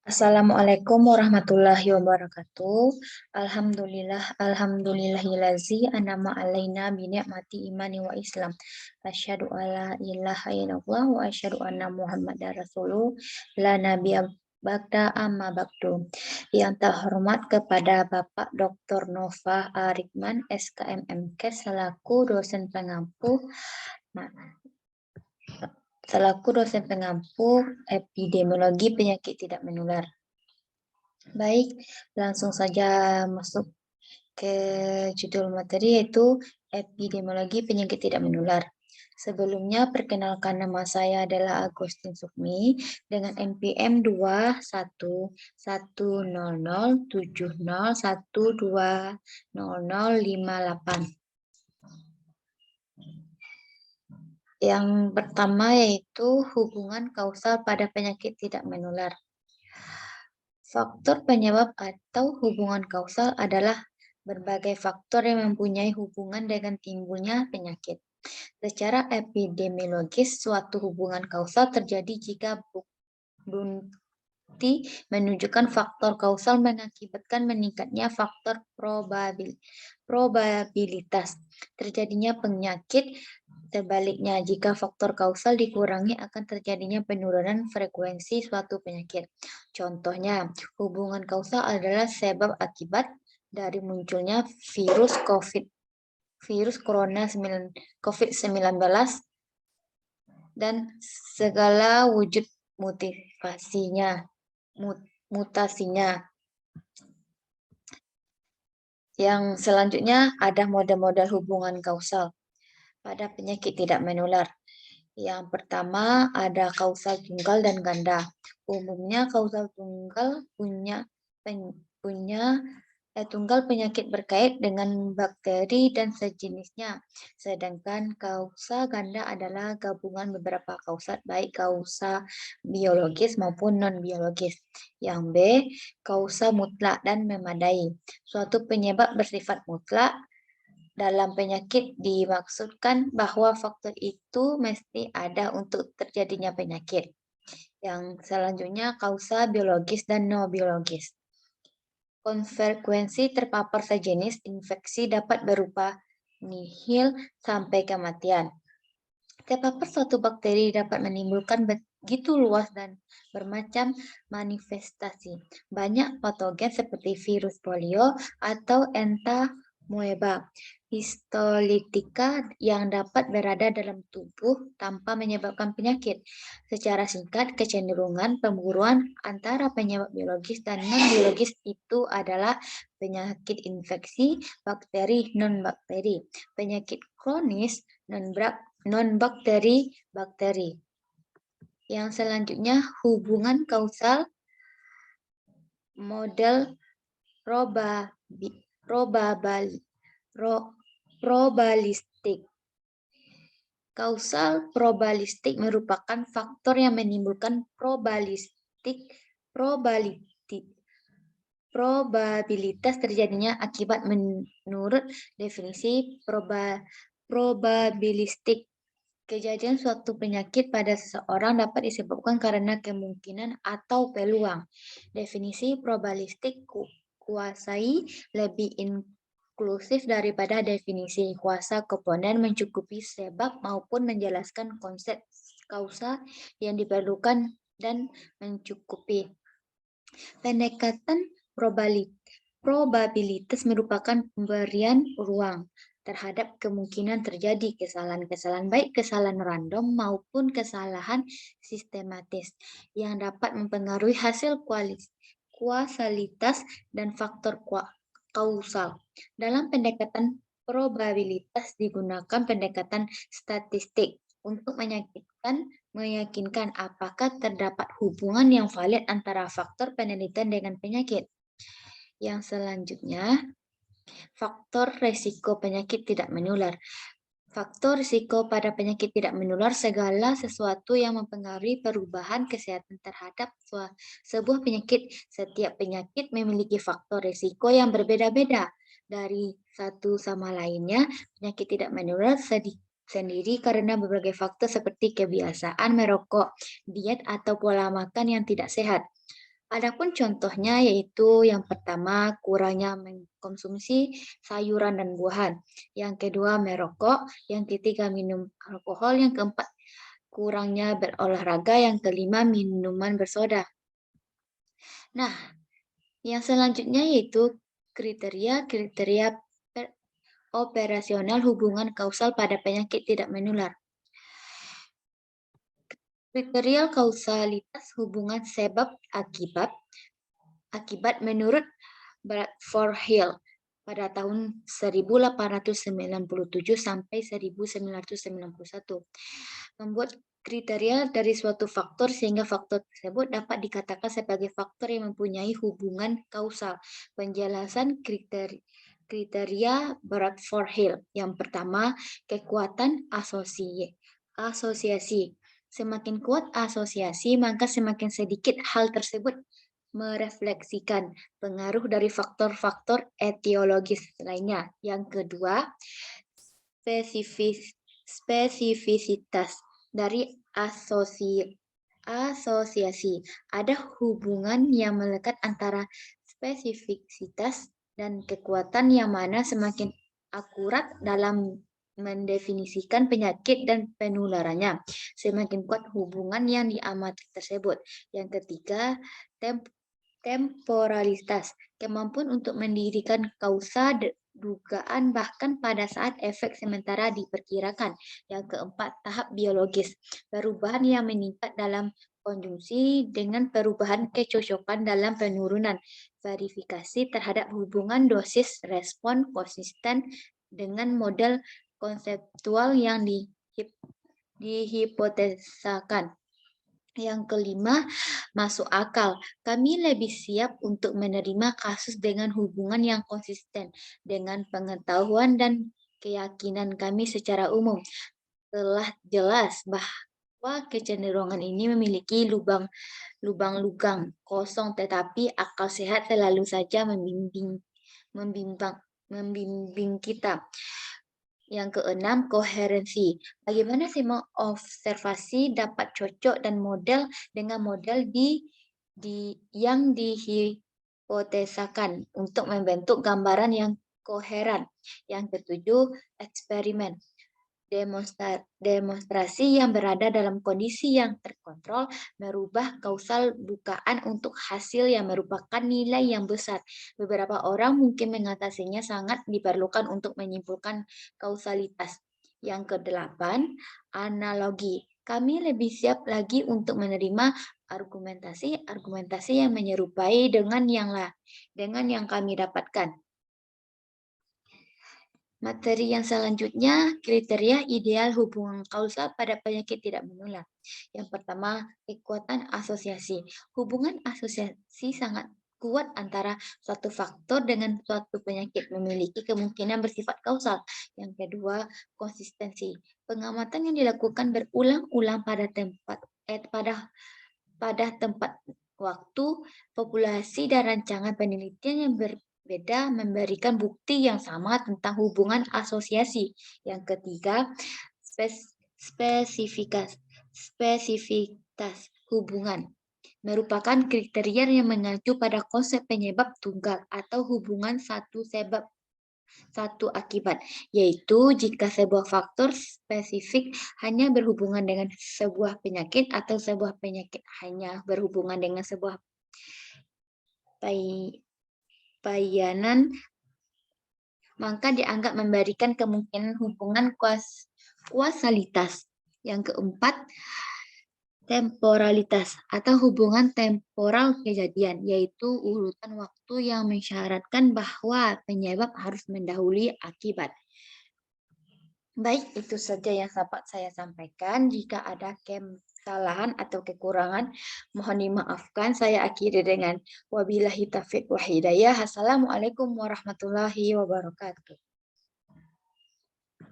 Assalamualaikum warahmatullahi wabarakatuh. Alhamdulillahillazi an'ama alaina bi ni'mati imani wa Islam. Asyhadu alla ilaha illallah wa asyhadu anna Muhammadar rasulullah la nabiyya ba'da amma ba'du. Yang terhormat kepada Bapak Dr. Nova Arikman, SKMMK selaku dosen pengampu epidemiologi penyakit tidak menular. Baik, langsung saja masuk ke judul materi yaitu epidemiologi penyakit tidak menular. Sebelumnya, perkenalkan nama saya adalah Agustin Sukmi dengan NPM 210070120058. Yang pertama yaitu hubungan kausal pada penyakit tidak menular. Faktor penyebab atau hubungan kausal adalah berbagai faktor yang mempunyai hubungan dengan timbulnya penyakit. Secara epidemiologis, suatu hubungan kausal terjadi jika bukti menunjukkan faktor kausal mengakibatkan meningkatnya faktor probabilitas terjadinya penyakit. Sebaliknya, jika faktor kausal dikurangi akan terjadinya penurunan frekuensi suatu penyakit. Contohnya, hubungan kausal adalah sebab akibat dari munculnya virus corona COVID-19 dan segala wujud mutasinya. Yang selanjutnya ada model-model hubungan kausal pada penyakit tidak menular. Yang pertama ada kausal tunggal dan ganda. Umumnya kausal tunggal tunggal penyakit berkait dengan bakteri dan sejenisnya. Sedangkan kausa ganda adalah gabungan beberapa kausa, baik kausa biologis maupun non-biologis. Yang B, kausa mutlak dan memadai. Suatu penyebab bersifat mutlak dalam penyakit dimaksudkan bahwa faktor itu mesti ada untuk terjadinya penyakit. Yang selanjutnya kausa biologis dan non-biologis. Konsekuensi terpapar sejenis infeksi dapat berupa nihil sampai kematian. Terpapar suatu bakteri dapat menimbulkan begitu luas dan bermacam manifestasi. Banyak patogen seperti virus polio atau entamoeba histolitika yang dapat berada dalam tubuh tanpa menyebabkan penyakit. Secara singkat, kecenderungan pemburuan antara penyebab biologis dan non-biologis itu adalah penyakit infeksi, bakteri, non-bakteri, penyakit kronis, non-bakteri. Yang selanjutnya hubungan kausal model probabilistik. Kausal probabilistik merupakan faktor yang menimbulkan probabilitas terjadinya akibat menurut definisi probabilistik. Kejadian suatu penyakit pada seseorang dapat disebabkan karena kemungkinan atau peluang. Definisi probabilistik kuasai lebih inklusif daripada definisi kuasa komponen, mencukupi sebab maupun menjelaskan konsep kausa yang diperlukan dan mencukupi. Pendekatan probabilitas merupakan pemberian ruang terhadap kemungkinan terjadi kesalahan-kesalahan, baik kesalahan random maupun kesalahan sistematis yang dapat mempengaruhi hasil kuasalitas dan faktor kausal. Dalam pendekatan probabilitas digunakan pendekatan statistik untuk meyakinkan apakah terdapat hubungan yang valid antara faktor penelitian dengan penyakit. Yang selanjutnya, faktor resiko penyakit tidak menular. Faktor risiko pada penyakit tidak menular segala sesuatu yang mempengaruhi perubahan kesehatan terhadap sebuah penyakit. Setiap penyakit memiliki faktor risiko yang berbeda-beda dari satu sama lainnya. Penyakit tidak menular sendiri karena berbagai faktor seperti kebiasaan merokok, diet, atau pola makan yang tidak sehat. Adapun contohnya yaitu yang pertama kurangnya mengkonsumsi sayuran dan buahan, yang kedua merokok, yang ketiga minum alkohol, yang keempat kurangnya berolahraga, yang kelima minuman bersoda. Nah, yang selanjutnya yaitu kriteria-kriteria operasional hubungan kausal pada penyakit tidak menular. Kriteria kausalitas hubungan sebab akibat menurut Bradford Hill pada tahun 1897 sampai 1991 membuat kriteria dari suatu faktor sehingga faktor tersebut dapat dikatakan sebagai faktor yang mempunyai hubungan kausal. Penjelasan kriteria Bradford Hill. Yang pertama, kekuatan asosiasi. Semakin kuat asosiasi, maka semakin sedikit hal tersebut merefleksikan pengaruh dari faktor-faktor etiologis lainnya. Yang kedua, spesifisitas dari asosiasi. Ada hubungan yang melekat antara spesifisitas dan kekuatan yang mana semakin akurat dalam mendefinisikan penyakit dan penularannya. Semakin kuat hubungan yang diamati tersebut. Yang ketiga, temporalitas. Kemampuan untuk mendirikan kausa dugaan bahkan pada saat efek sementara diperkirakan. Yang keempat, tahap biologis. Perubahan yang meningkat dalam konjungsi dengan perubahan kecocokan dalam penurunan. Verifikasi terhadap hubungan dosis respon konsisten dengan model konseptual yang dihipotesakan. Yang kelima, masuk akal. Kami lebih siap untuk menerima kasus dengan hubungan yang konsisten dengan pengetahuan dan keyakinan kami secara umum. Telah jelas bahwa kecenderungan ini memiliki lubang-lubang kosong, tetapi akal sehat selalu saja membimbing kita. Yang keenam, koherensi. Bagaimana semua observasi dapat cocok dan model dengan model yang dihipotesakan untuk membentuk gambaran yang koheren. Yang ketujuh, eksperimen. Demonstrasi yang berada dalam kondisi yang terkontrol merubah kausal bukaan untuk hasil yang merupakan nilai yang besar. Beberapa orang mungkin mengatasinya sangat diperlukan untuk menyimpulkan kausalitas. Yang kedelapan, analogi. Kami lebih siap lagi untuk menerima argumentasi yang menyerupai dengan yang kami dapatkan. Materi yang selanjutnya, kriteria ideal hubungan kausal pada penyakit tidak menular. Yang pertama, kekuatan asosiasi. Hubungan asosiasi sangat kuat antara suatu faktor dengan suatu penyakit memiliki kemungkinan bersifat kausal. Yang kedua, konsistensi. Pengamatan yang dilakukan berulang-ulang pada tempat waktu, populasi, dan rancangan penelitian yang berbeda memberikan bukti yang sama tentang hubungan asosiasi. Yang ketiga, spesifitas hubungan merupakan kriteria yang mengacu pada konsep penyebab tunggal atau hubungan satu sebab satu akibat, yaitu jika sebuah faktor spesifik hanya berhubungan dengan sebuah penyakit atau sebuah penyakit hanya berhubungan dengan sebuah pelayanan, maka dianggap memberikan kemungkinan hubungan kausalitas. Yang keempat, temporalitas atau hubungan temporal kejadian, yaitu urutan waktu yang mensyaratkan bahwa penyebab harus mendahului akibat. Baik, itu saja yang dapat saya sampaikan. Jika ada kesalahan atau kekurangan, mohon dimaafkan. Saya akhiri dengan wabillahi taufiq wa hidayah. Assalamualaikum warahmatullahi wabarakatuh.